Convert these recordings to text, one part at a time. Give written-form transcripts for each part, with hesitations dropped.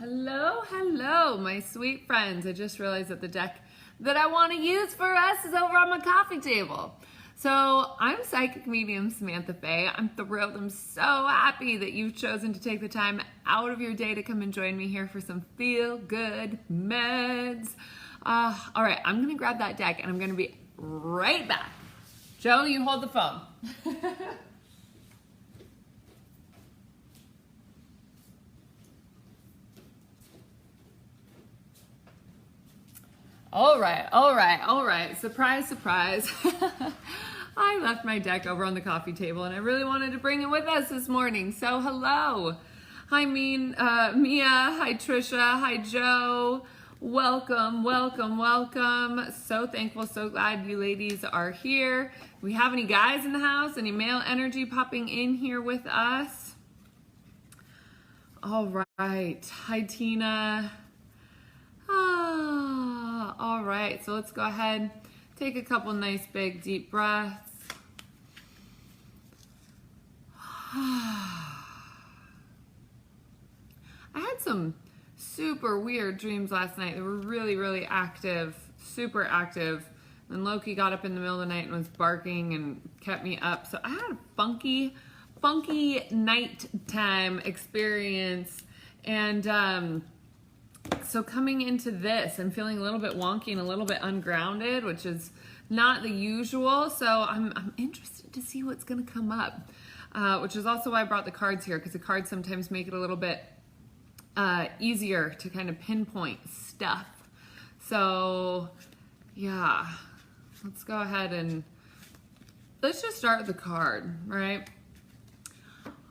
Hello, hello, my sweet friends. I just realized that the deck that I want to use for us is over on my coffee table. So I'm psychic medium Samantha Faye. I'm thrilled. I'm so happy that you've chosen to take the time out of your day to come and join me here for some feel-good meds. All right, I'm going to grab that deck and I'm going to be right back. Joe, you hold the phone. All right. Surprise, surprise. I left my deck over on the coffee table and I really wanted to bring it with us this morning. So hello. Hi, Mia. Hi, Trisha. Hi, Joe. Welcome. So thankful, so glad you ladies are here. We have any guys in the house? Any male energy popping in here with us? All right. Hi, Tina. All right, so let's go ahead, take a couple nice big deep breaths. I had some super weird dreams last night. They were really active, super active. And Loki got up in the middle of the night and was barking and kept me up. So I had a funky nighttime experience. And so coming into this, I'm feeling a little bit wonky and a little bit ungrounded, which is not the usual. So I'm interested to see what's going to come up, which is also why I brought the cards here, because the cards sometimes make it a little bit easier to kind of pinpoint stuff. So yeah, let's go ahead and let's just start with the card, right?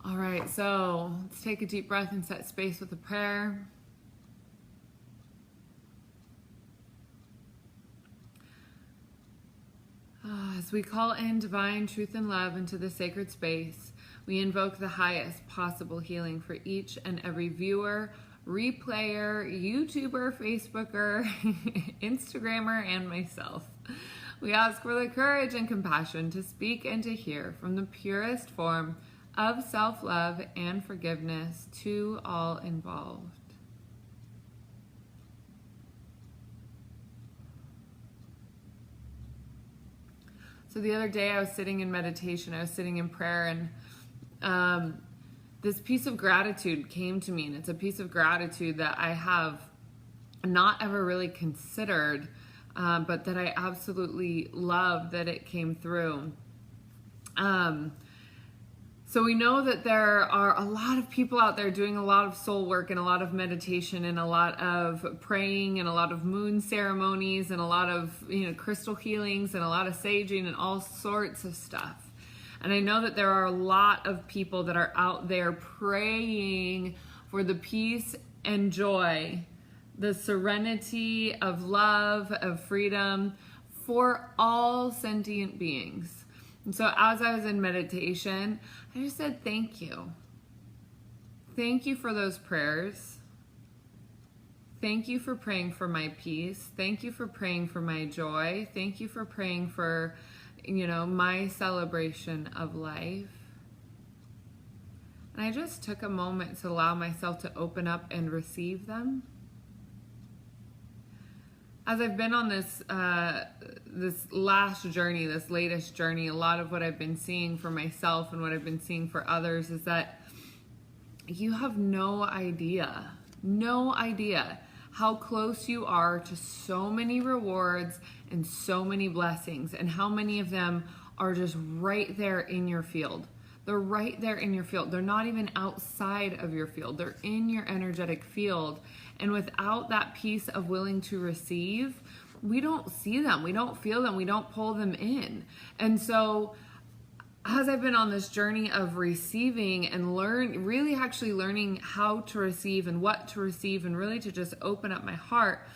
All right, so let's take a deep breath and set space with a prayer. As we call in divine truth and love into the sacred space, we invoke the highest possible healing for each and every viewer, replayer, YouTuber, Facebooker, Instagrammer, and myself. We ask for the courage and compassion to speak and to hear from the purest form of self-love and forgiveness to all involved. So the other day I was sitting in meditation, I was sitting in prayer, and this piece of gratitude came to me, and it's a piece of gratitude that I have not ever really considered, but that I absolutely love that it came through. So we know that there are a lot of people out there doing a lot of soul work and a lot of meditation and a lot of praying and a lot of moon ceremonies and a lot of, crystal healings and a lot of saging and all sorts of stuff. And I know that there are a lot of people that are out there praying for the peace and joy, the serenity of love, of freedom for all sentient beings. And so as I was in meditation, I just said, thank you. Thank you for those prayers. Thank you for praying for my peace. Thank you for praying for my joy. Thank you for praying for, my celebration of life. And I just took a moment to allow myself to open up and receive them. As I've been on this latest journey, a lot of what I've been seeing for myself and what I've been seeing for others is that you have no idea how close you are to so many rewards and so many blessings, and how many of them are just right there in your field. They're right there in your field. They're not even outside of your field. They're in your energetic field. And without that piece of willing to receive, we don't see them. We don't feel them. We don't pull them in. And so as I've been on this journey of receiving and really actually learning how to receive and what to receive and really to just open up my heart,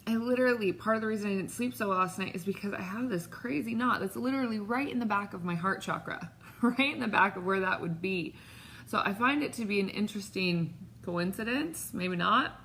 part of the reason I didn't sleep so well last night is because I have this crazy knot that's literally right in the back of my heart chakra, right in the back of where that would be. So I find it to be an interesting coincidence, maybe not,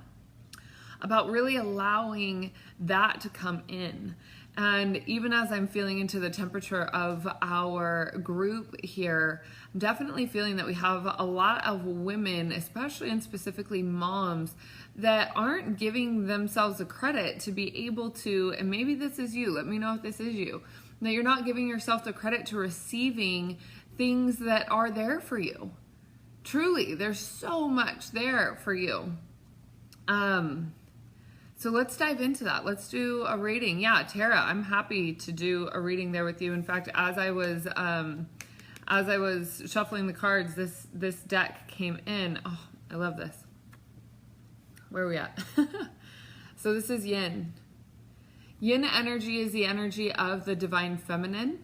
about really allowing that to come in. And even as I'm feeling into the temperature of our group here, I'm definitely feeling that we have a lot of women, especially and specifically moms, that aren't giving themselves the credit to be able to, and maybe this is you, let me know if this is you, that you're not giving yourself the credit to receiving things that are there for you. Truly, there's so much there for you. So let's dive into that. Let's do a reading. Yeah, Tara, I'm happy to do a reading there with you. In fact, as I was shuffling the cards, this deck came in. Oh, I love this. Where are we at? So this is yin. Yin energy is the energy of the divine feminine,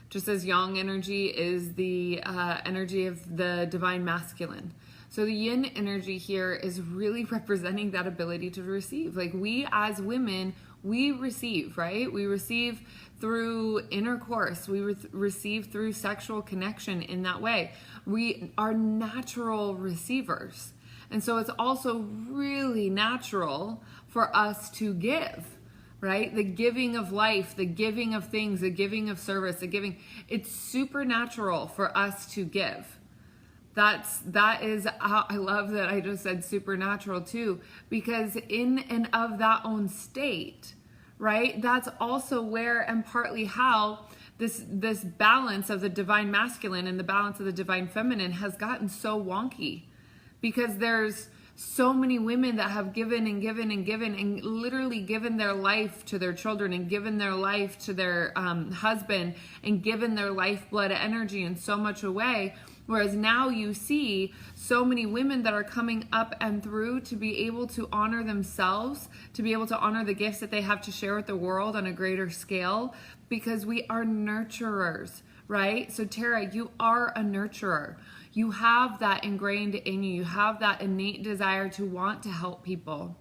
just as yang energy is the energy of the divine masculine. So the yin energy here is really representing that ability to receive. Like, we as women, we receive, right? We receive through intercourse. We receive through sexual connection in that way. We are natural receivers. And so it's also really natural for us to give, right? The giving of life, the giving of things, the giving of service, the giving. It's supernatural for us to give. That is how I love that I just said supernatural too, because in and of that own state, right? That's also where and partly how this balance of the divine masculine and the balance of the divine feminine has gotten so wonky, because there's so many women that have given and given and given and literally given their life to their children and given their life to their husband and given their lifeblood energy in so much away. Whereas now you see so many women that are coming up and through to be able to honor themselves, to be able to honor the gifts that they have to share with the world on a greater scale, because we are nurturers, right? So Tara, you are a nurturer. You have that ingrained in you. You have that innate desire to want to help people.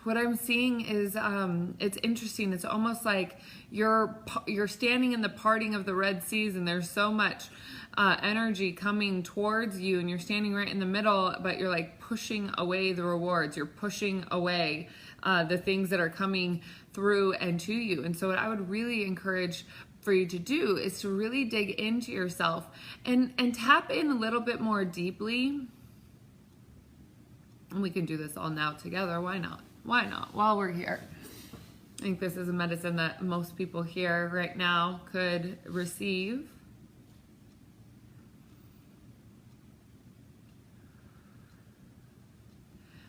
What I'm seeing is, it's interesting. It's almost like you're standing in the parting of the Red Seas, and there's so much energy coming towards you, and you're standing right in the middle, but you're like pushing away the rewards. You're pushing away the things that are coming through and to you. And so what I would really encourage for you to do is to really dig into yourself and tap in a little bit more deeply. And we can do this all now together. Why not? Why not? While we're here. I think this is a medicine that most people here right now could receive.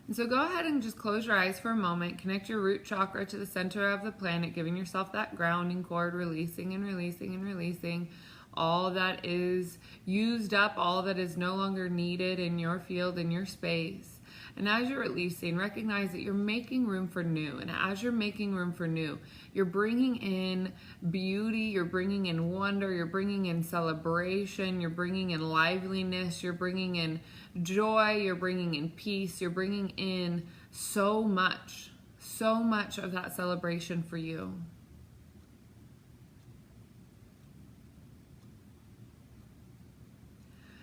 And so go ahead and just close your eyes for a moment. Connect your root chakra to the center of the planet, giving yourself that grounding cord, releasing and releasing and releasing all that is used up, all that is no longer needed in your field, in your space. And as you're releasing, recognize that you're making room for new. And as you're making room for new, you're bringing in beauty, you're bringing in wonder, you're bringing in celebration, you're bringing in liveliness, you're bringing in joy, you're bringing in peace, you're bringing in so much of that celebration for you.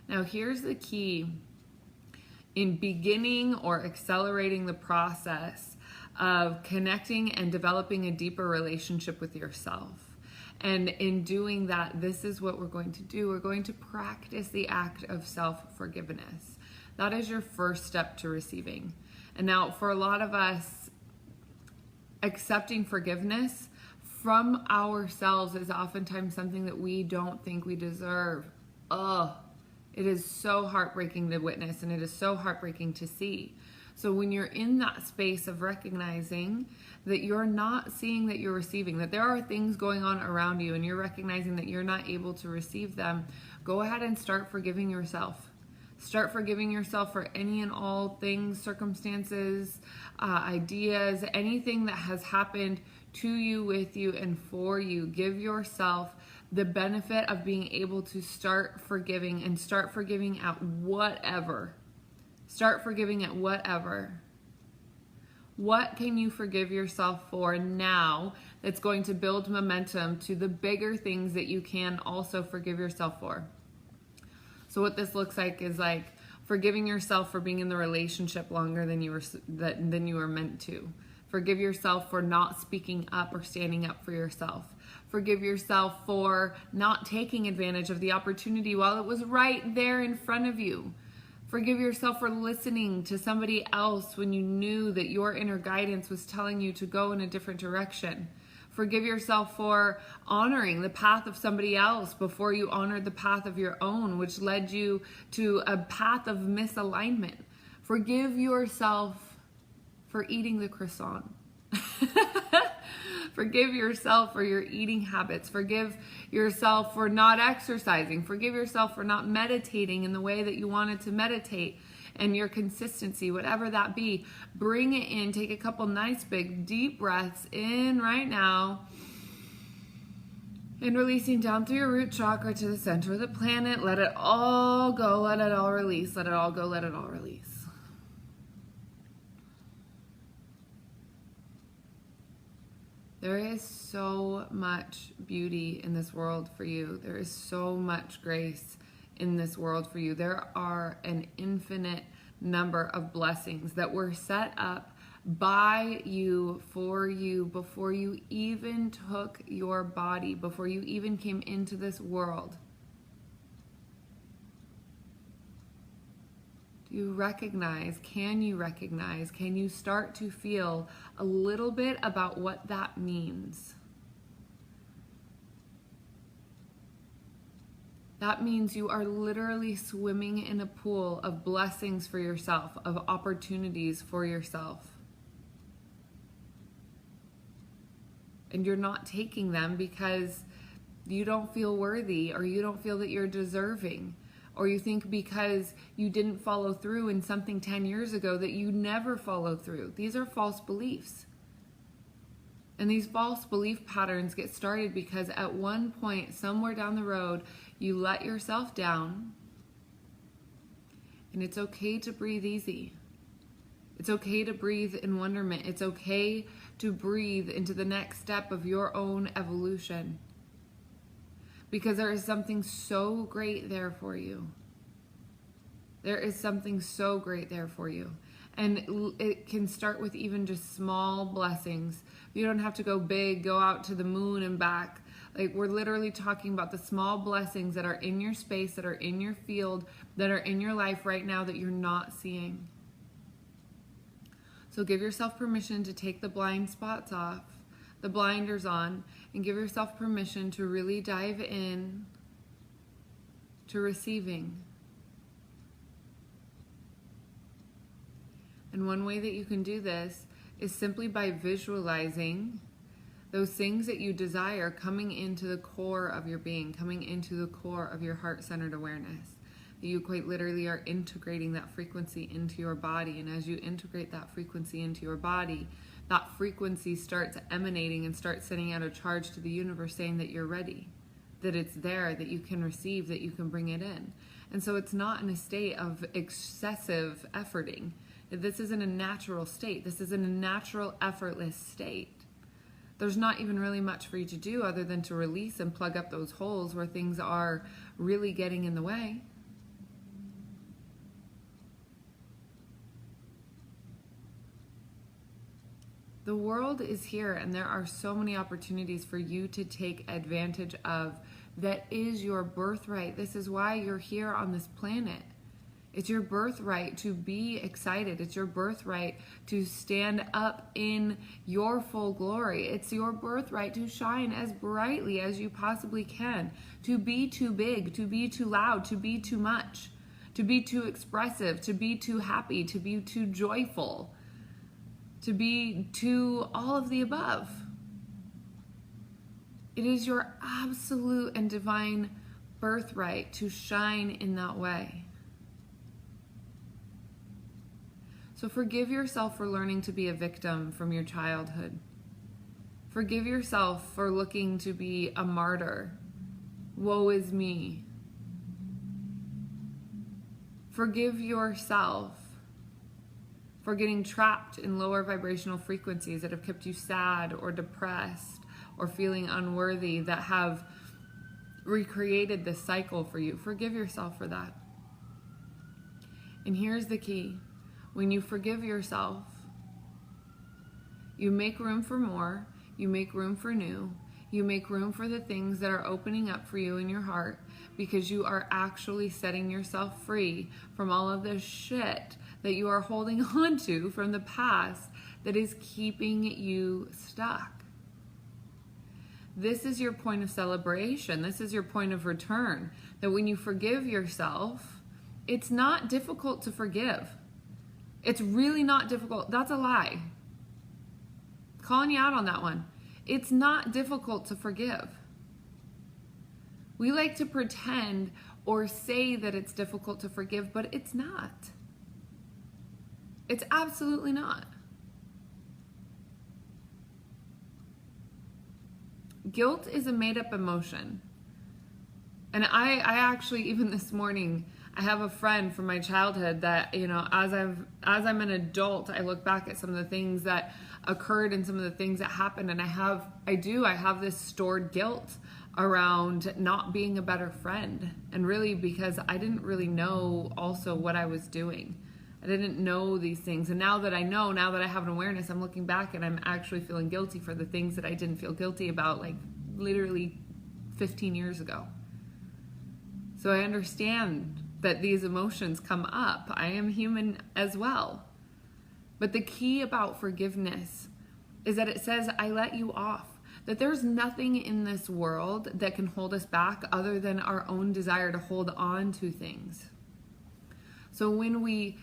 Now here's the key in beginning or accelerating the process of connecting and developing a deeper relationship with yourself. And in doing that, this is what we're going to do. We're going to practice the act of self-forgiveness. That is your first step to receiving. And now for a lot of us, accepting forgiveness from ourselves is oftentimes something that we don't think we deserve. It is so heartbreaking to witness, and it is so heartbreaking to see. So when you're in that space of recognizing that you're not seeing that you're receiving, that there are things going on around you and you're recognizing that you're not able to receive them, go ahead and start forgiving yourself. Start forgiving yourself for any and all things, circumstances, ideas, anything that has happened to you, with you, and for you. Give yourself the benefit of being able to start forgiving, and start forgiving at whatever. Start forgiving at whatever. What can you forgive yourself for now that's going to build momentum to the bigger things that you can also forgive yourself for? So what this looks like is forgiving yourself for being in the relationship longer than you were meant to. Forgive yourself for not speaking up or standing up for yourself. Forgive yourself for not taking advantage of the opportunity while it was right there in front of you. Forgive yourself for listening to somebody else when you knew that your inner guidance was telling you to go in a different direction. Forgive yourself for honoring the path of somebody else before you honored the path of your own, which led you to a path of misalignment. Forgive yourself for eating the croissant. Forgive yourself for your eating habits. Forgive yourself for not exercising. Forgive yourself for not meditating in the way that you wanted to meditate, and your consistency, whatever that be. Bring it in. Take a couple nice big deep breaths in right now. And releasing down through your root chakra to the center of the planet. Let it all go. Let it all release. Let it all go. Let it all release. There is so much beauty in this world for you. There is so much grace in this world for you. There are an infinite number of blessings that were set up by you, for you, before you even took your body, before you even came into this world. Do you recognize, can you start to feel a little bit about what that means? That means you are literally swimming in a pool of blessings for yourself, of opportunities for yourself. And you're not taking them because you don't feel worthy, or you don't feel that you're deserving. Or you think because you didn't follow through in something 10 years ago that you never follow through. These are false beliefs. And these false belief patterns get started because at one point, somewhere down the road, you let yourself down. And it's okay to breathe easy. It's okay to breathe in wonderment. It's okay to breathe into the next step of your own evolution. Because there is something so great there for you. There is something so great there for you. And it can start with even just small blessings. You don't have to go big, go out to the moon and back. Like, we're literally talking about the small blessings that are in your space, that are in your field, that are in your life right now that you're not seeing. So give yourself permission to take the blind spots off, the blinders on, and give yourself permission to really dive in to receiving. And one way that you can do this is simply by visualizing those things that you desire coming into the core of your being, coming into the core of your heart-centered awareness. You quite literally are integrating that frequency into your body. And as you integrate that frequency into your body, that frequency starts emanating and starts sending out a charge to the universe saying that you're ready, that it's there, that you can receive, that you can bring it in. And so it's not in a state of excessive efforting. This isn't a natural state. This isn't a natural, effortless state. There's not even really much for you to do other than to release and plug up those holes where things are really getting in the way. The world is here, and there are so many opportunities for you to take advantage of. That is your birthright. This is why you're here on this planet. It's your birthright to be excited. It's your birthright to stand up in your full glory. It's your birthright to shine as brightly as you possibly can. To be too big, to be too loud, to be too much, to be too expressive, to be too happy, to be too joyful, to be too all of the above. It is your absolute and divine birthright to shine in that way. So forgive yourself for learning to be a victim from your childhood. Forgive yourself for looking to be a martyr. Woe is me. Forgive yourself for getting trapped in lower vibrational frequencies that have kept you sad or depressed or feeling unworthy, that have recreated this cycle for you. Forgive yourself for that. And here's the key. When you forgive yourself, You make room for more. You make room for new. You make room for the things that are opening up for you in your heart, because you are actually setting yourself free from all of this shit that you are holding on to from the past that is keeping you stuck. This is your point of celebration. This is your point of return. That when you forgive yourself, it's not difficult to forgive. It's really not difficult. That's a lie. Calling you out on that one. It's not difficult to forgive. We like to pretend or say that it's difficult to forgive, but it's not. It's absolutely not. Guilt is a made-up emotion. And I actually, even this morning, I have a friend from my childhood that, as I'm an adult, I look back at some of the things that occurred and some of the things that happened, and I have this stored guilt around not being a better friend, and really because I didn't really know also what I was doing. I didn't know these things, and now that I know, now that I have an awareness, I'm looking back and I'm actually feeling guilty for the things that I didn't feel guilty about, like literally 15 years ago. So I understand that these emotions come up. I am human as well. But the key about forgiveness is that it says, I let you off. That there's nothing in this world that can hold us back other than our own desire to hold on to things. So when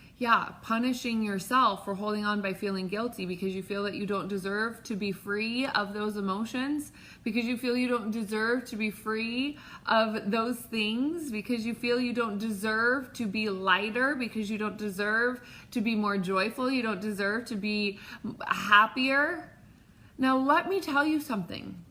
punishing yourself for holding on by feeling guilty because you feel that you don't deserve to be free of those emotions, because you feel you don't deserve to be free of those things, because you feel you don't deserve to be lighter, because you don't deserve to be more joyful, you don't deserve to be happier. Now, let me tell you something.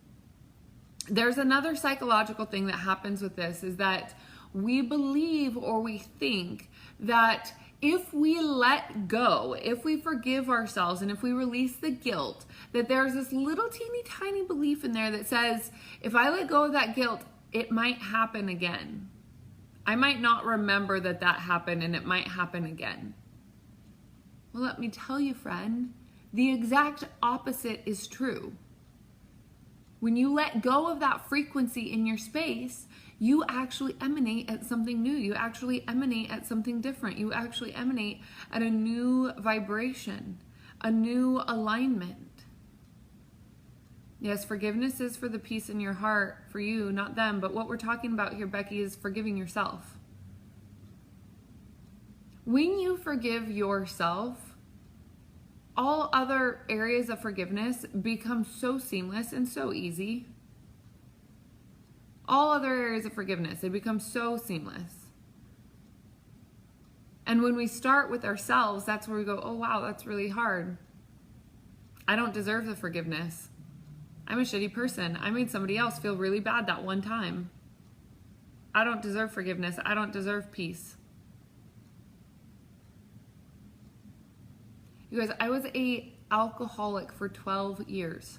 There's another psychological thing that happens with this, is that we believe or we think that if we let go, if we forgive ourselves, and if we release the guilt, that there's this little teeny tiny belief in there that says, if I let go of that guilt, it might happen again. I might not remember that happened, and it might happen again. Well, let me tell you, friend, the exact opposite is true. When you let go of that frequency in your space, you actually emanate at something new. You actually emanate at something different. You actually emanate at a new vibration, a new alignment. Yes, forgiveness is for the peace in your heart, for you, not them. But what we're talking about here, Becky, is forgiving yourself. When you forgive yourself, all other areas of forgiveness become so seamless and so easy. All other areas of forgiveness, they become so seamless. And when we start with ourselves, that's where we go, oh wow, that's really hard. I don't deserve the forgiveness. I'm a shitty person. I made somebody else feel really bad that one time. I don't deserve forgiveness. I don't deserve peace. You guys, I was an alcoholic for 12 years.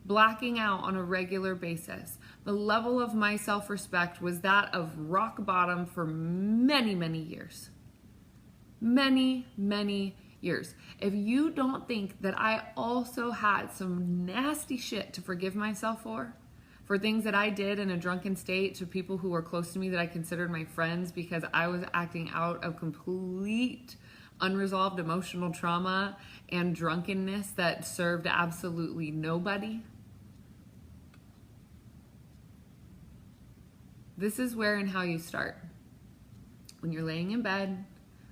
Blacking out on a regular basis. The level of my self-respect was that of rock bottom for many, many years. Many, many years. If you don't think that I also had some nasty shit to forgive myself for things that I did in a drunken state to people who were close to me that I considered my friends because I was acting out of complete unresolved emotional trauma and drunkenness that served absolutely nobody. This is where and how you start. When you're laying in bed,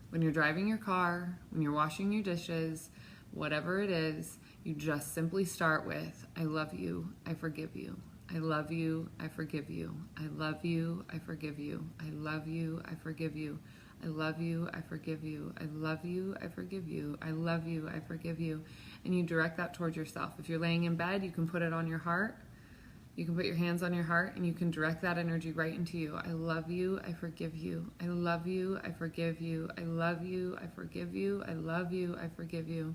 when you're driving your car, when you're washing your dishes, whatever it is, you just simply start with, I love you, I forgive you. I love you, I forgive you. I love you, I forgive you. I love you, I forgive you. I love you, I forgive you. I love you, I forgive you. I love you, I forgive you. And you direct that towards yourself. If you're laying in bed, you can put it on your heart. You can put your hands on your heart and you can direct that energy right into you. I love you, I forgive you. I love you, I forgive you. I love you, I forgive you. I love you, I forgive you.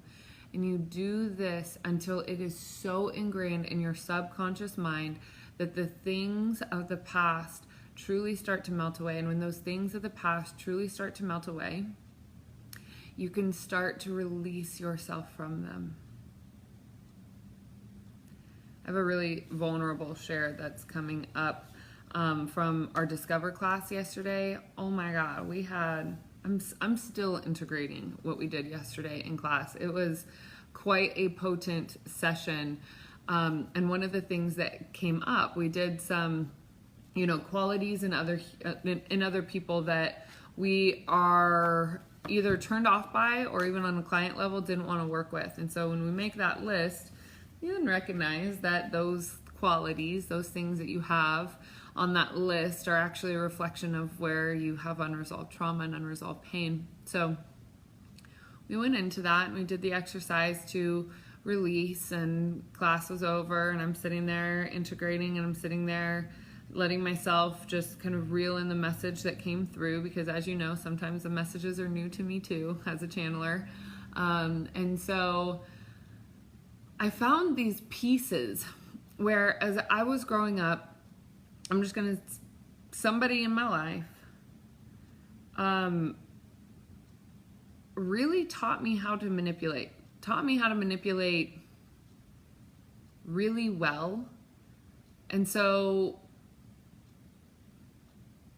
And you do this until it is so ingrained in your subconscious mind that the things of the past truly start to melt away. And when those things of the past truly start to melt away, you can start to release yourself from them. I have a really vulnerable share that's coming up from our Discover class yesterday. Oh my God, I'm still integrating what we did yesterday in class. It was quite a potent session. And one of the things that came up, we did some, qualities in other people that we are either turned off by or even on a client level didn't want to work with. And so when we make that list, you then recognize that those qualities, those things that you have on that list are actually a reflection of where you have unresolved trauma and unresolved pain. So we went into that and we did the exercise to release, and class was over and I'm sitting there integrating, and I'm sitting there letting myself just kind of reel in the message that came through, because as you know, sometimes the messages are new to me too as a channeler. And so I found these pieces where, as I was growing up, somebody in my life really taught me how to manipulate really well. And so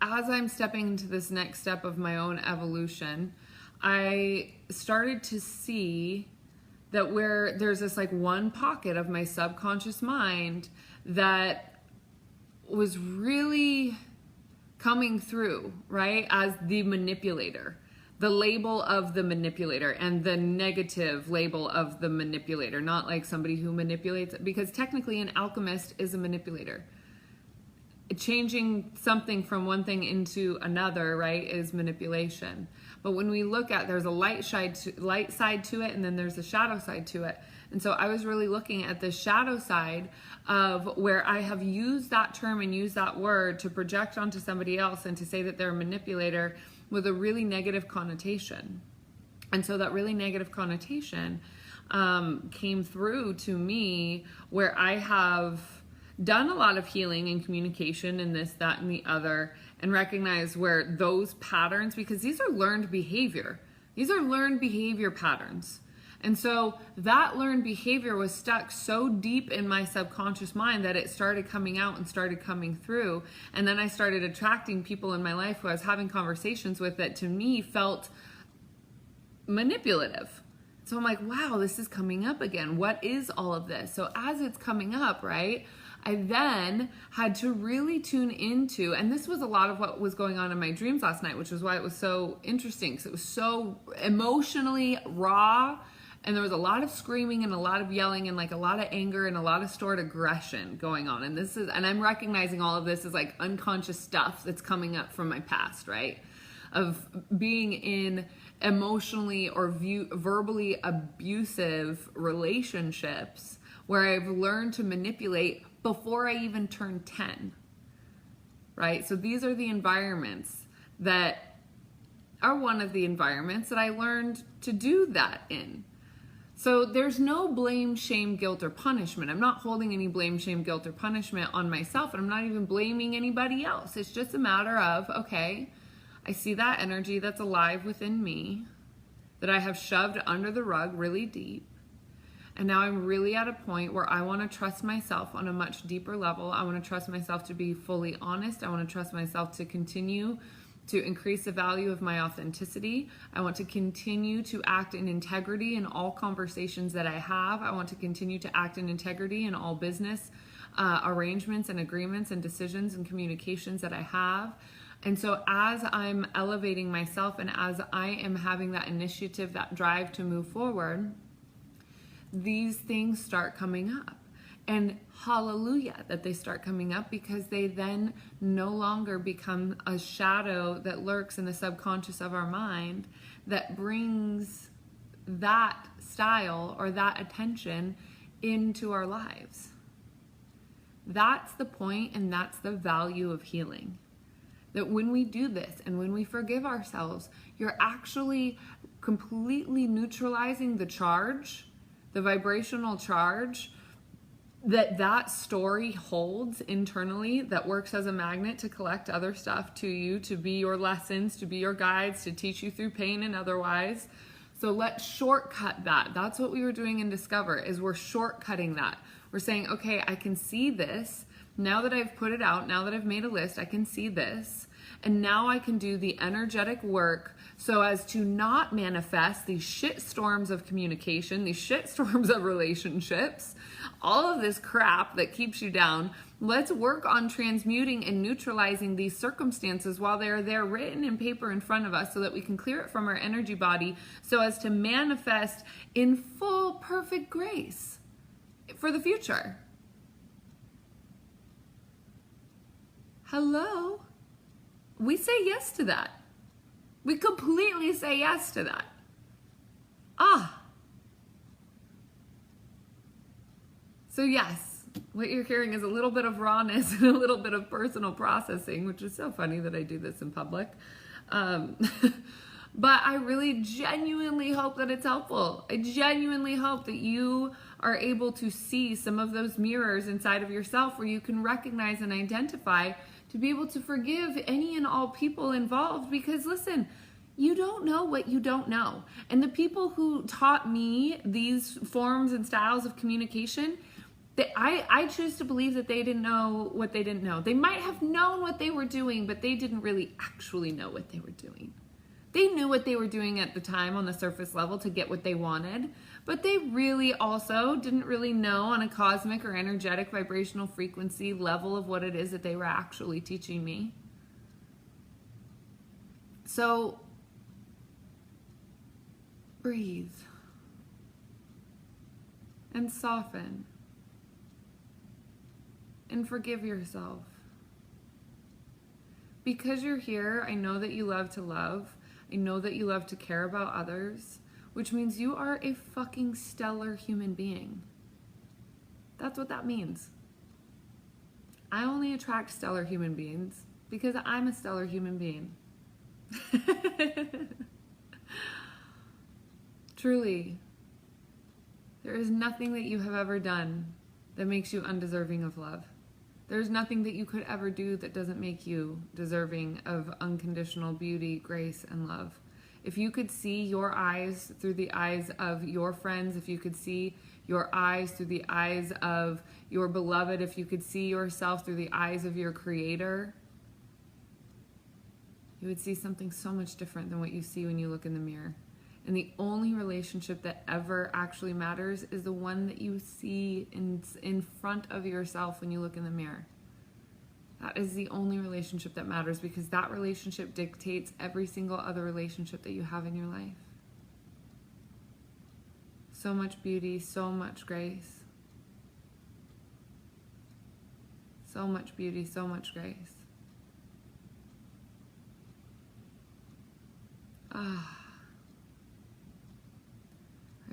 as I'm stepping into this next step of my own evolution, I started to see that where there's this like one pocket of my subconscious mind that was really coming through, right, as the manipulator, the label of the manipulator and the negative label of the manipulator, not like somebody who manipulates, because technically an alchemist is a manipulator. Changing something from one thing into another, right, is manipulation. But when we look at, there's a light side to it, and then there's a shadow side to it. And so I was really looking at the shadow side of where I have used that term and used that word to project onto somebody else and to say that they're a manipulator with a really negative connotation. And so that really negative connotation came through to me, where I have done a lot of healing and communication and this, that, and the other, and recognize where those patterns, because these are learned behavior. These are learned behavior patterns. And so that learned behavior was stuck so deep in my subconscious mind that it started coming out and started coming through. And then I started attracting people in my life who I was having conversations with that to me felt manipulative. So I'm like, wow, this is coming up again. What is all of this? So as it's coming up, right, I then had to really tune into, and this was a lot of what was going on in my dreams last night, which was why it was so interesting, because it was so emotionally raw, and there was a lot of screaming and a lot of yelling and like a lot of anger and a lot of stored aggression going on. And I'm recognizing all of this as like unconscious stuff that's coming up from my past, right? Of being in emotionally or verbally abusive relationships where I've learned to manipulate before I even turned 10, right? So these are the environments that are one of the environments that I learned to do that in. So there's no blame, shame, guilt, or punishment. I'm not holding any blame, shame, guilt, or punishment on myself, and I'm not even blaming anybody else. It's just a matter of, okay, I see that energy that's alive within me that I have shoved under the rug really deep. And now I'm really at a point where I want to trust myself on a much deeper level. I want to trust myself to be fully honest. I want to trust myself to continue to increase the value of my authenticity. I want to continue to act in integrity in all conversations that I have. I want to continue to act in integrity in all business arrangements and agreements and decisions and communications that I have. And so as I'm elevating myself and as I am having that initiative, that drive to move forward, these things start coming up. And hallelujah that they start coming up, because they then no longer become a shadow that lurks in the subconscious of our mind that brings that style or that attention into our lives. That's the point, and that's the value of healing. That when we do this and when we forgive ourselves, you're actually completely neutralizing the charge, the vibrational charge that story holds internally, that works as a magnet to collect other stuff to you, to be your lessons, to be your guides, to teach you through pain and otherwise. So let's shortcut that. That's what we were doing in Discover, is we're shortcutting that. We're saying, okay, I can see this. Now that I've put it out, now that I've made a list, I can see this. And now I can do the energetic work so as to not manifest these shit storms of communication, these shit storms of relationships, all of this crap that keeps you down. Let's work on transmuting and neutralizing these circumstances while they're there written in paper in front of us so that we can clear it from our energy body so as to manifest in full perfect grace for the future. Hello? We say yes to that. We completely say yes to that. So yes, what you're hearing is a little bit of rawness and a little bit of personal processing, which is so funny that I do this in public. But I really genuinely hope that it's helpful. I genuinely hope that you are able to see some of those mirrors inside of yourself where you can recognize and identify to be able to forgive any and all people involved. Because listen, you don't know what you don't know. And the people who taught me these forms and styles of communication, I choose to believe that they didn't know what they didn't know. They might have known what they were doing, but they didn't really actually know what they were doing. They knew what they were doing at the time on the surface level to get what they wanted, but they really also didn't really know on a cosmic or energetic vibrational frequency level of what it is that they were actually teaching me. So breathe and soften and forgive yourself. Because you're here, I know that you love to love. I know that you love to care about others, which means you are a fucking stellar human being. That's what that means. I only attract stellar human beings because I'm a stellar human being. Truly, there is nothing that you have ever done that makes you undeserving of love. There's nothing that you could ever do that doesn't make you deserving of unconditional beauty, grace, and love. If you could see your eyes through the eyes of your friends, if you could see your eyes through the eyes of your beloved, if you could see yourself through the eyes of your creator, you would see something so much different than what you see when you look in the mirror. And the only relationship that ever actually matters is the one that you see in front of yourself when you look in the mirror. That is the only relationship that matters, because that relationship dictates every single other relationship that you have in your life. So much beauty, so much grace. So much beauty, so much grace.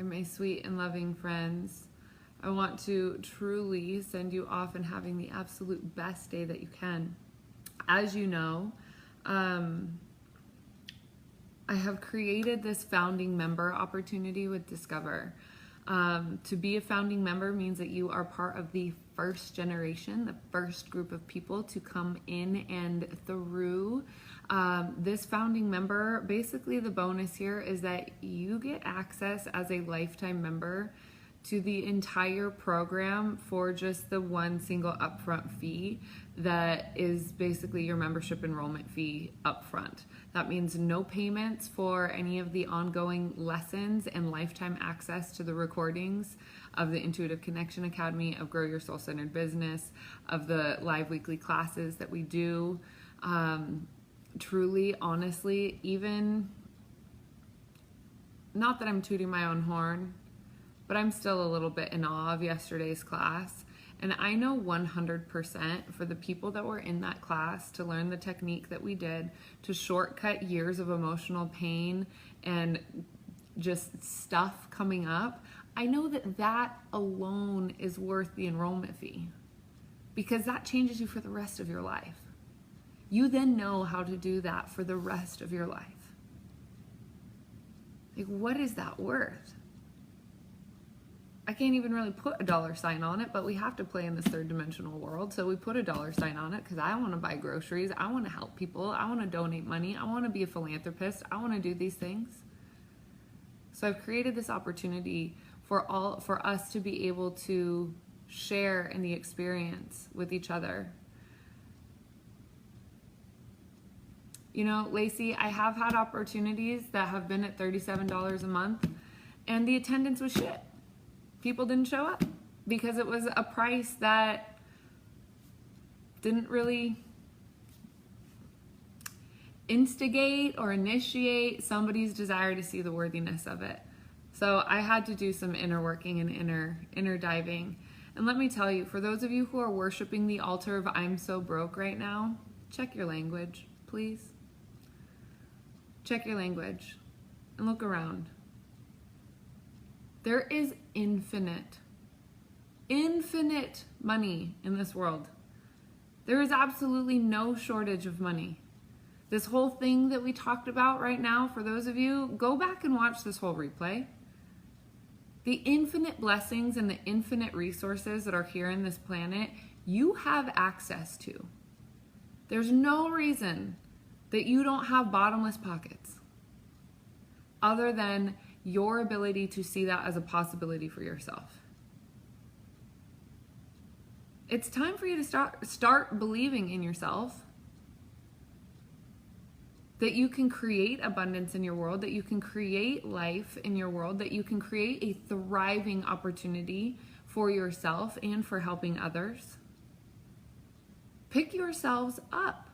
My sweet and loving friends, I want to truly send you off and having the absolute best day that you can. As you know, I have created this founding member opportunity with Discover. To be a founding member means that you are part of the first generation, the first group of people to come in and through this founding member. Basically, the bonus here is that you get access as a lifetime member to the entire program for just the one single upfront fee that is basically your membership enrollment fee upfront. That means no payments for any of the ongoing lessons and lifetime access to the recordings of the Intuitive Connection Academy, of Grow Your Soul-Centered Business, of the live weekly classes that we do. Truly, honestly, even, not that I'm tooting my own horn, but I'm still a little bit in awe of yesterday's class. And I know 100% for the people that were in that class to learn the technique that we did to shortcut years of emotional pain and just stuff coming up, I know that that alone is worth the enrollment fee, because that changes you for the rest of your life. You then know how to do that for the rest of your life. Like, what is that worth? I can't even really put a dollar sign on it, but we have to play in this third dimensional world. So we put a dollar sign on it because I want to buy groceries. I want to help people. I want to donate money. I want to be a philanthropist. I want to do these things. So I've created this opportunity for us to be able to share in the experience with each other. You know, Lacey, I have had opportunities that have been at $37 a month, and the attendance was shit. People didn't show up because it was a price that didn't really instigate or initiate somebody's desire to see the worthiness of it. So I had to do some inner working and inner diving. And let me tell you, for those of you who are worshiping the altar of I'm so broke right now, check your language, please. Check your language and look around. There is infinite money in this world. There is absolutely no shortage of money. This whole thing that we talked about right now, for those of you, go back and watch this whole replay. The infinite blessings and the infinite resources that are here in this planet, you have access to. There's no reason that you don't have bottomless pockets other than your ability to see that as a possibility for yourself. It's time for you to start believing in yourself, that you can create abundance in your world, that you can create life in your world, that you can create a thriving opportunity for yourself and for helping others. Pick yourselves up.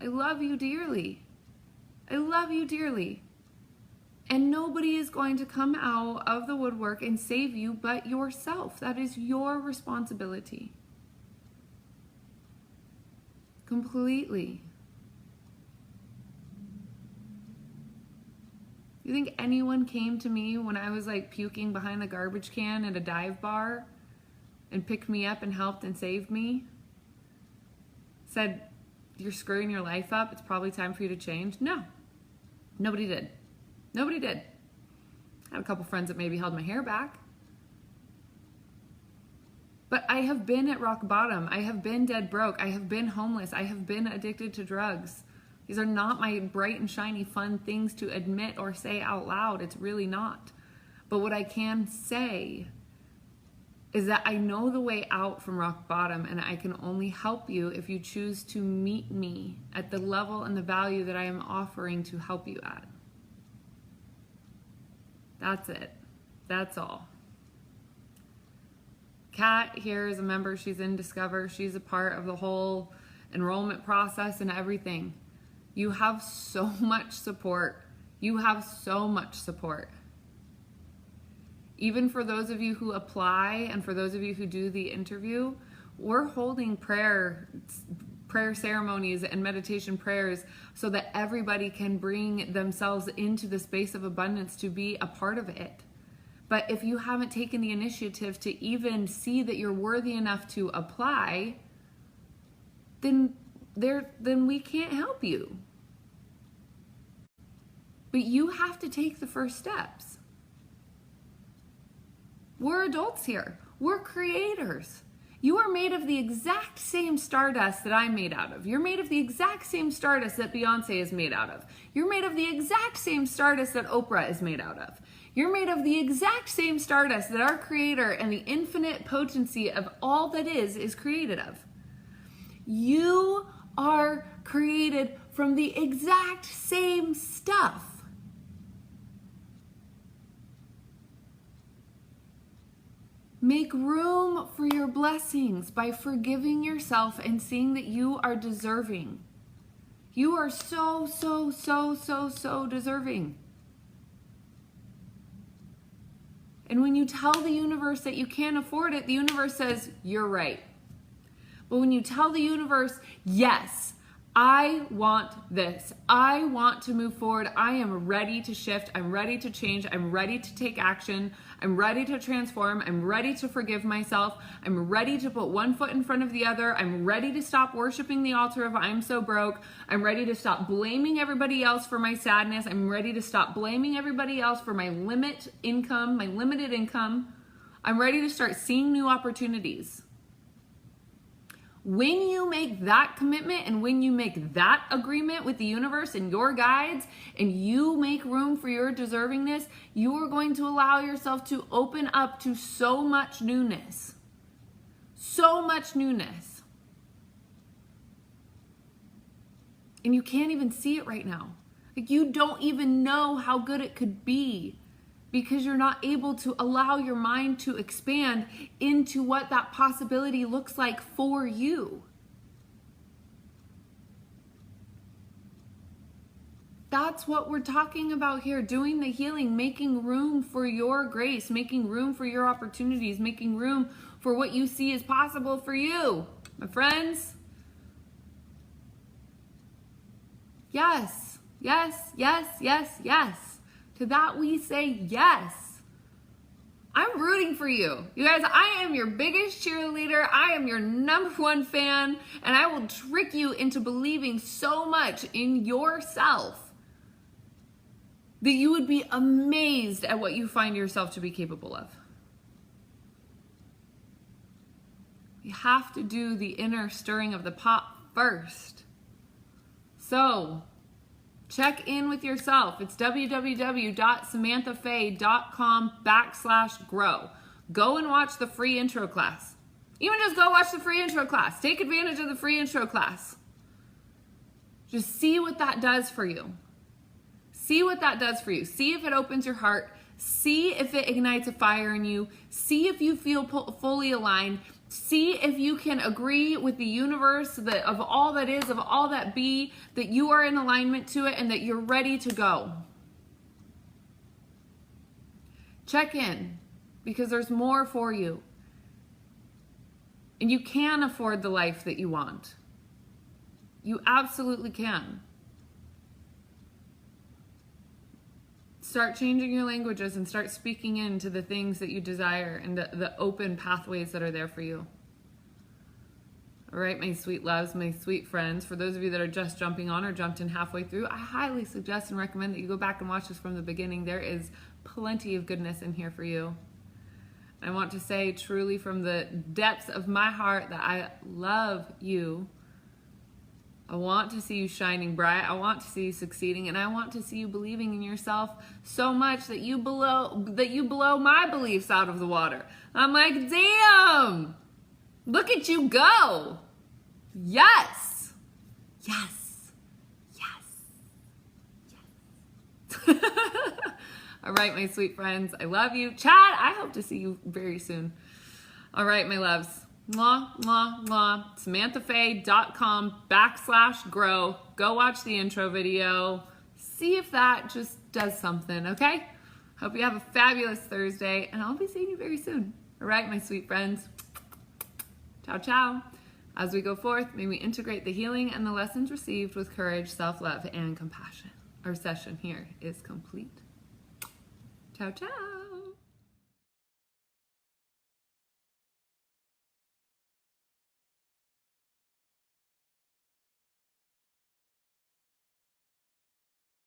I love you dearly. I love you dearly. And nobody is going to come out of the woodwork and save you but yourself. That is your responsibility. Completely. You think anyone came to me when I was like puking behind the garbage can at a dive bar and picked me up and helped and saved me? Said, you're screwing your life up, it's probably time for you to change? No. Nobody did. Nobody did. I had a couple friends that maybe held my hair back. But I have been at rock bottom. I have been dead broke. I have been homeless. I have been addicted to drugs. These are not my bright and shiny fun things to admit or say out loud. It's really not. But what I can say is that I know the way out from rock bottom, and I can only help you if you choose to meet me at the level and the value that I am offering to help you at. That's it. That's all. Kat here is a member. She's in Discover. She's a part of the whole enrollment process and everything. You have so much support. You have so much support. Even for those of you who apply and for those of you who do the interview, we're holding prayer ceremonies and meditation prayers so that everybody can bring themselves into the space of abundance to be a part of it. But if you haven't taken the initiative to even see that you're worthy enough to apply, then we can't help you. But you have to take the first steps. We're adults here. We're creators. You are made of the exact same stardust that I'm made out of. You're made of the exact same stardust that Beyonce is made out of. You're made of the exact same stardust that Oprah is made out of. You're made of the exact same stardust that our Creator and the infinite potency of all that is created of. You are created from the exact same stuff. Make room for your blessings by forgiving yourself and seeing that you are deserving. You are so deserving. And when you tell the universe that you can't afford it, the universe says, you're right. But when you tell the universe, yes, I want this. I want to move forward. I am ready to shift. I'm ready to change. I'm ready to take action. I'm ready to transform. I'm ready to forgive myself. I'm ready to put one foot in front of the other. I'm ready to stop worshiping the altar of I'm so broke. I'm ready to stop blaming everybody else for my sadness. I'm ready to stop blaming everybody else for my limited income. I'm ready to start seeing new opportunities. When you make that commitment and when you make that agreement with the universe and your guides and you make room for your deservingness, you are going to allow yourself to open up to so much newness. So much newness. And you can't even see it right now. Like, you don't even know how good it could be because you're not able to allow your mind to expand into what that possibility looks like for you. That's what we're talking about here, doing the healing, making room for your grace, making room for your opportunities, making room for what you see is possible for you, my friends. Yes, yes, yes, yes, yes. To that we say yes. I'm rooting for you. You guys, I am your biggest cheerleader. I am your #1 fan, and I will trick you into believing so much in yourself that you would be amazed at what you find yourself to be capable of. You have to do the inner stirring of the pot first. So, check in with yourself. It's www.samanthafaye.com/grow. Go and watch the free intro class. Even just go watch the free intro class. Take advantage of the free intro class. Just see what that does for you. See what that does for you. See if it opens your heart. See if it ignites a fire in you. See if you feel fully aligned. See if you can agree with the universe that of all that is, of all that be, that you are in alignment to it and that you're ready to go. Check in, because there's more for you. And you can afford the life that you want. You absolutely can. Start changing your languages and start speaking into the things that you desire and the open pathways that are there for you. All right, my sweet loves, my sweet friends, for those of you that are just jumping on or jumped in halfway through, I highly suggest and recommend that you go back and watch this from the beginning. There is plenty of goodness in here for you. I want to say truly from the depths of my heart that I love you. I want to see you shining bright. I want to see you succeeding, and I want to see you believing in yourself so much that you blow my beliefs out of the water. I'm like, damn, look at you go. Yes, yes, yes, yes. All right, my sweet friends, I love you. Chad, I hope to see you very soon. All right, my loves. Mwah, mwah, mwah. SamanthaFaye.com/grow. Go watch the intro video. See if that just does something, okay? Hope you have a fabulous Thursday, and I'll be seeing you very soon. All right, my sweet friends. Ciao, ciao. As we go forth, may we integrate the healing and the lessons received with courage, self-love, and compassion. Our session here is complete. Ciao, ciao.